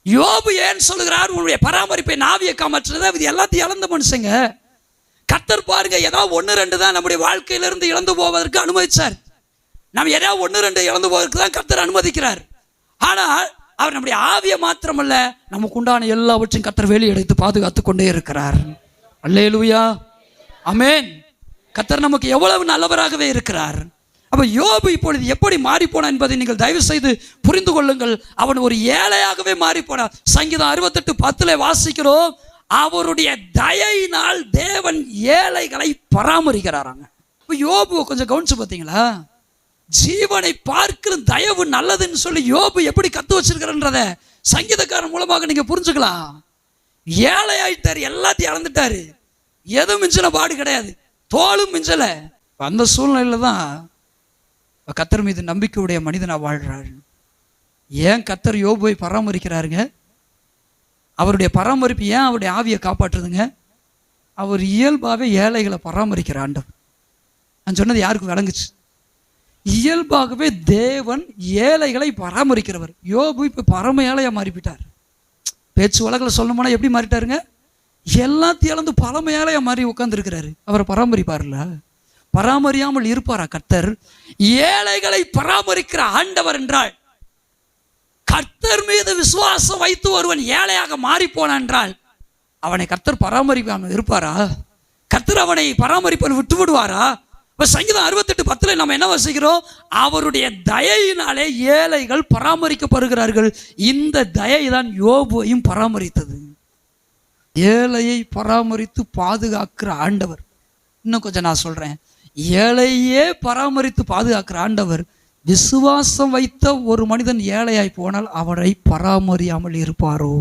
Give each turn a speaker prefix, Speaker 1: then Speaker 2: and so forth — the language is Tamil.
Speaker 1: யோபு ஏன் சொல்லுகிறார் உன்னுடைய பராமரிப்பை நாவியை காமாற்றுறது? இது எல்லாத்தையும் இழந்த மனுஷங்க. கர்த்தர் பாருங்க, ஏதாவது 1-2 தான் நம்முடைய வாழ்க்கையிலிருந்து இழந்து போவதற்கு அனுமதிச்சார். நம்ம ஏதாவது 1-2 இழந்து போவதற்கு தான் கர்த்தர் அனுமதிக்கிறார். ஆனால் அவர் நம்முடைய ஆவியை மாத்திரமல்ல, நமக்கு உண்டான எல்லாவற்றையும் கர்த்தர் வெளியெடுத்து பாதுகாத்து கொண்டே இருக்கிறார். அல்லேலூயா, ஆமென். கர்த்தர் நமக்கு எவ்வளவு நல்லவராகவே இருக்கிறார். அப்போ யோபு இப்பொழுது எப்படி மாறிப்போனான் என்பதை நீங்கள் தயவு செய்து புரிந்து கொள்ளுங்கள். அவன் ஒரு ஏழையாகவே மாறிப்போனான். சங்கீதம் 68:10 வாசிக்கிறோம், அவருடைய தயையினால் தேவன் ஏழைகளை பராமரிக்கிறாராங்க. இப்போ யோபுவை கொஞ்சம் கவனிச்சு பார்த்தீங்களா? ஜீவனை பார்க்கிற தயவு நல்லதுன்னு சொல்லி யோபு எப்படி கத்து வச்சிருக்கிறன்றத சங்கீதக்காரன் மூலமாக நீங்க புரிஞ்சுக்கலாம். ஏழை ஆயிட்டாரு, எல்லாத்தையும் இழந்துட்டாரு, எதுவும் மிஞ்சல பாடு கிடையாது, தோளும் மிஞ்சல. அந்த சூழ்நிலையில தான் கர்த்தர் மீது நம்பிக்கையுடைய மனிதனா வாழ்றாரு. ஏன் கர்த்தர் யோபுவை பராமரிக்கிறாருங்க? அவருடைய பராமரிப்பு ஏன் அவருடைய ஆவியை காப்பாற்றுதுங்க? அவர் இயல்பாகவே ஏழைகளை பராமரிக்கிற ஆண்டவர். நான் சொன்னது யாருக்கு விளங்குச்சு? இயல்பாகவே தேவன் ஏழைகளை பராமரிக்கிறவர். யோபு இப்போ பரம ஏழையா மாறிவிட்டார். பேச்சு வழக்கில் சொல்லணும்னா எப்படி மாறிட்டாருங்க? எல்லாத்தையும் இழந்து பரம ஏழையா மாறி உட்கார்ந்துருக்கிறாரு. அவரை பராமரிப்பார்ல? பராமரியாமல் இருப்பாரா கர்த்தர்? ஏழைகளை பராமரிக்கிற ஆண்டவர் என்றால், கர்த்தர் மீது விசுவாசம் வைத்து ஒருவன் ஏழையாக மாறி போனான் என்றால் அவனை கர்த்தர் பராமரிக்காமல் இருப்பாரா? கர்த்தர் அவனை பராமரிப்பதை விட்டு விடுவாரா? இப்போ சங்கீதம் 68:10 நம்ம என்ன வாசிக்கிறோம்? அவருடைய தயையினாலே ஏழைகள் பராமரிக்கப்படுகிறார்கள். இந்த தயை தான் யோபுவையும் பராமரித்தது. ஏழையை பராமரித்து பாதுகாக்கிற ஆண்டவர். இன்னும் கொஞ்சம் நான் சொல்றேன், ஏழையே பராமரித்து பாதுகாக்கிற ஆண்டவர் விசுவாசம் வைத்த ஒரு மனிதன் ஏழையாய் போனால் அவரை பராமரியாமல் இருப்பாரோ?